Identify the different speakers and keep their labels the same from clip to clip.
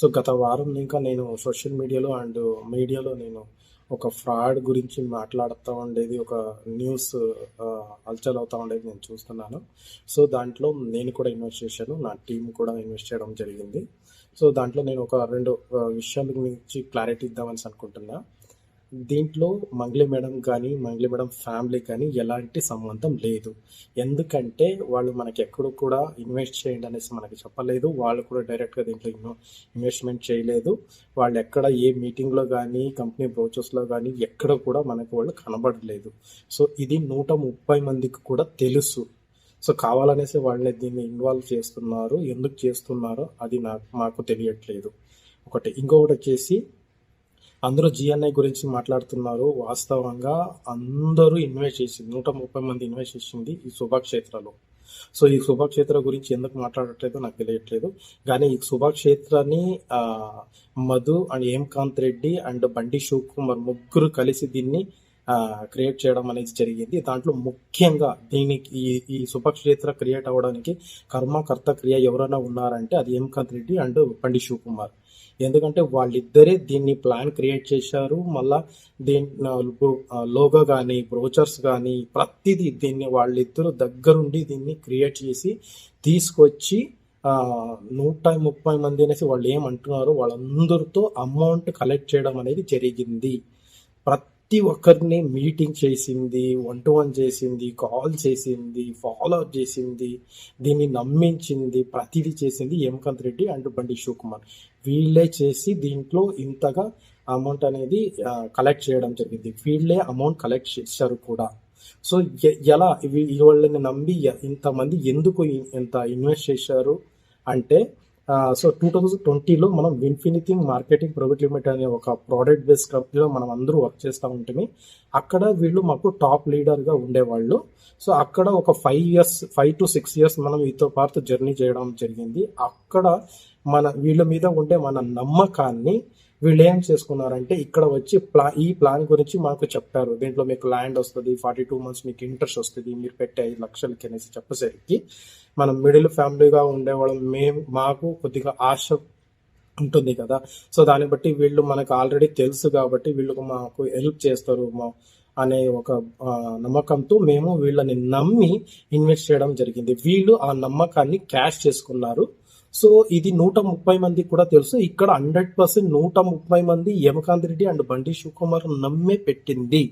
Speaker 1: So గత వారం ఇంకా నేను సోషల్ మీడియాలో అండ్ మీడియాలో నేను ఒక ఫ్రాడ్ గురించి మాట్లాడుతూ ఉండేది, ఒక న్యూస్ హల్చల్ అవుతూ ఉండేది నేను చూస్తున్నాను. సో దాంట్లో నేను కూడా ఇన్వెస్ట్ చేశాను, నా టీం కూడా ఇన్వెస్ట్ చేయడం జరిగింది. సో దాంట్లో నేను ఒక 2 విషయాల గురించి క్లారిటీ ఇద్దామని అనుకుంటున్నా. దీంట్లో మంగ్లీ మేడం కానీ, మంగ్లీ మేడం ఫ్యామిలీ కానీ ఎలాంటి సంబంధం లేదు. ఎందుకంటే వాళ్ళు మనకి ఎక్కడ కూడా ఇన్వెస్ట్ చేయండి అనేసి మనకి చెప్పలేదు. వాళ్ళు కూడా డైరెక్ట్గా దీంట్లో ఇన్వెస్ట్మెంట్ చేయలేదు. వాళ్ళు ఎక్కడ ఏ మీటింగ్లో కానీ, కంపెనీ బ్రోచర్స్లో కానీ ఎక్కడ కూడా మనకు వాళ్ళు కనబడలేదు. సో ఇది 130 మందికి కూడా తెలుసు. సో కావాలనేసి వాళ్ళని దీన్ని ఇన్వాల్వ్ చేస్తున్నారు. ఎందుకు చేస్తున్నారో అది మాకు తెలియట్లేదు. ఇంకొకటి వచ్చేసి అందరూ జిఎన్ఐ గురించి మాట్లాడుతున్నారు. వాస్తవంగా అందరూ ఇన్వెస్ట్ చేసింది, 130 మంది ఇన్వెస్ట్ చేసింది ఈ శుభక్షేత్రలో. సో ఈ శుభక్షేత్ర గురించి ఎందుకు మాట్లాడట్లేదో నాకు తెలియట్లేదు. కానీ ఈ శుభక్షేత్రాన్ని మధు అండ్ హేమకాంత్ రెడ్డి అండ్ బండి శివకుమార్ ముగ్గురు కలిసి దీన్ని క్రియేట్ చేయడం అనేది జరిగింది. దాంట్లో ముఖ్యంగా దీనికి ఈ శుభక్షేత్ర క్రియేట్ అవ్వడానికి కర్మకర్త క్రియ ఎవరైనా ఉన్నారంటే అది హేమకాంత్ రెడ్డి అండ్ బండి శివకుమార్. ఎందుకంటే వాళ్ళిద్దరే దీన్ని ప్లాన్ క్రియేట్ చేశారు. మళ్ళా దీని లోగో కానీ, బ్రోచర్స్ కానీ ప్రతిదీ దీన్ని వాళ్ళిద్దరు దగ్గరుండి దీన్ని క్రియేట్ చేసి తీసుకొచ్చి 130 మంది అనేసి వాళ్ళు ఏమంటున్నారు వాళ్ళందరితో అమౌంట్ కలెక్ట్ చేయడం అనేది జరిగింది. ప్రతి ఒక్కరిని మీటింగ్ చేసింది, 1-to-1 చేసింది, కాల్ చేసింది, ఫాలో అప్ చేసింది, దీన్ని నమ్మించింది, ప్రతిదీ చేసింది హేమకాంత్ రెడ్డి అండ్ బండి శివకుమార్. వీళ్ళే చేసి దీంట్లో ఇంతగా అమౌంట్ అనేది కలెక్ట్ చేయడం జరిగింది. వీళ్ళే అమౌంట్ కలెక్ట్ చేశారు కూడా. సో ఎలా వాళ్ళని నమ్మి ఇంతమంది ఎందుకు ఇంత ఇన్వెస్ట్ చేశారు అంటే సో 2020లో మనం ఇన్ఫినిటీ మార్కెటింగ్ ప్రైవేట్ లిమిటెడ్ అనే ఒక ప్రోడక్ట్ బేస్డ్ కంపెనీలో మనం అందరూ వర్క్ చేస్తూ ఉంటుంది. అక్కడ వీళ్ళు మాకు టాప్ లీడర్గా ఉండేవాళ్ళు. సో అక్కడ ఒక 5 to 6 years మనం వీటితో పాటు జర్నీ చేయడం జరిగింది. అక్కడ వీళ్ళ మీద ఉండే మన నమ్మకాన్ని వీళ్ళు ఏం చేసుకున్నారంటే ఇక్కడ వచ్చి ఈ ప్లాన్ గురించి మాకు చెప్పారు. దీంట్లో మీకు ల్యాండ్ వస్తుంది, 42 months మీకు ఇంట్రెస్ట్ వస్తుంది, మీరు పెట్టే 5 లక్షలకి అనేసి చెప్పేసరికి మనం మిడిల్ ఫ్యామిలీగా ఉండేవాళ్ళం మాకు కొద్దిగా ఆశ ఉంటుంది కదా. సో దాన్ని బట్టి వీళ్ళు మనకు ఆల్రెడీ తెలుసు కాబట్టి వీళ్ళు మాకు హెల్ప్ చేస్తారు అనే ఒక నమ్మకంతో మేము వీళ్ళని నమ్మి ఇన్వెస్ట్ చేయడం జరిగింది. వీళ్ళు ఆ నమ్మకాన్ని క్యాష్ చేసుకున్నారు. సో ఇది 130 మందికి కూడా తెలుసు. ఇక్కడ 100% 130 మంది హేమకాంత్ రెడ్డి అండ్ బండి శివకుమార్ నమ్మే పెట్టింది.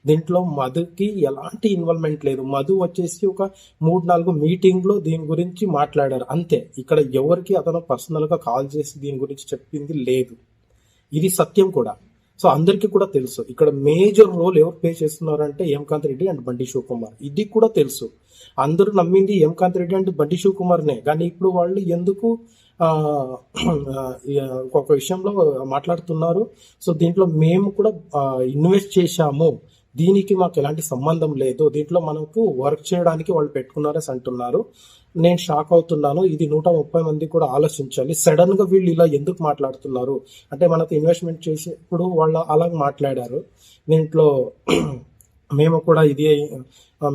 Speaker 1: దీంట్లో మధుకి ఎలాంటి ఇన్వాల్వ్మెంట్ లేదు. మధు వచ్చేసి ఒక 3-4 మీటింగ్లో దీని గురించి మాట్లాడారు అంతే. ఇక్కడ ఎవరికి అతను పర్సనల్గా కాల్ చేసి దీని గురించి చెప్పింది లేదు. ఇది సత్యం కూడా. సో అందరికీ కూడా తెలుసు. ఇక్కడ మేజర్ రోల్ ఎవరు ప్లే చేస్తున్నారంటే హేమకాంత్ రెడ్డి అండ్ బండి శివకుమార్. ఇది కూడా తెలుసు. అందరూ నమ్మింది హేమకాంత్ రెడ్డి అండ్ బండి శివకుమార్నే. కానీ ఇప్పుడు వాళ్ళు ఎందుకు ఒక విషయంలో మాట్లాడుతున్నారు. సో దీంట్లో మేము కూడా ఇన్వెస్ట్ చేశాము, దీనికి మాకు ఎలాంటి సంబంధం లేదు, దీంట్లో మనకు వర్క్ చేయడానికి వాళ్ళు పెట్టుకున్నారని అంటున్నారు. నేను షాక్ అవుతున్నాను. ఇది 130 మంది కూడా ఆలోచించాలి. సడన్ గా వీళ్ళు ఇలా ఎందుకు మాట్లాడుతున్నారు అంటే మనకు ఇన్వెస్ట్మెంట్ చేసేప్పుడు వాళ్ళు అలా మాట్లాడారు. దీంట్లో మేము కూడా ఇది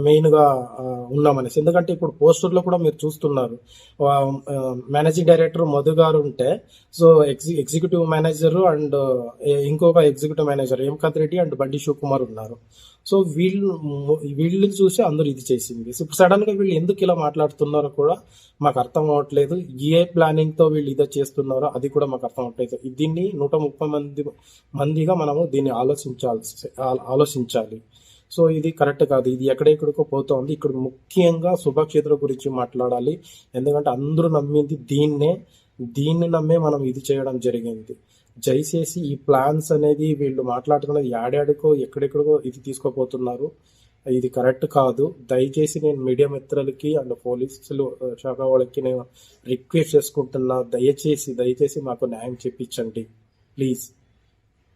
Speaker 1: మెయిన్గా ఉన్నామనేసి. ఎందుకంటే ఇప్పుడు పోస్టర్లో కూడా మీరు చూస్తున్నారు, మేనేజింగ్ డైరెక్టర్ మధు గారు ఉంటే సో ఎగ్జిక్యూటివ్ మేనేజర్ అండ్ ఇంకొక executive manager Hemakanth Reddy and బండి శివకుమార్ ఉన్నారు. సో వీళ్ళు చూసి అందరూ ఇది చేసింది. ఇప్పుడు సడన్ గా వీళ్ళు ఎందుకు ఇలా మాట్లాడుతున్నారో కూడా మాకు అర్థం అవ్వట్లేదు. ఏ ప్లానింగ్ తో వీళ్ళు ఇదే చేస్తున్నారో అది కూడా మాకు అర్థం అవ్వట్లేదు. దీన్ని 130 మందిగా మనము దీన్ని ఆలోచించాలి. సో ఇది కరెక్ట్ కాదు. ఇది ఎక్కడెక్కడికో పోతుంది. ఇక్కడ ముఖ్యంగా శుభక్షేత్రం గురించి మాట్లాడాలి. ఎందుకంటే అందరూ నమ్మింది దీన్ని నమ్మే మనం ఇది చేయడం జరిగింది. దయచేసి ఈ ప్లాన్స్ అనేది వీళ్ళు మాట్లాడుతున్నది యాడాడికో ఎక్కడెక్కడికో ఇది తీసుకోపోతున్నారు. ఇది కరెక్ట్ కాదు. దయచేసి నేను మీడియా మిత్రులకి అండ్ పోలీసులు శాఖ వాళ్ళకి నేను రిక్వెస్ట్ చేసుకుంటున్నా, దయచేసి మాకు న్యాయం చెప్పించండి ప్లీజ్.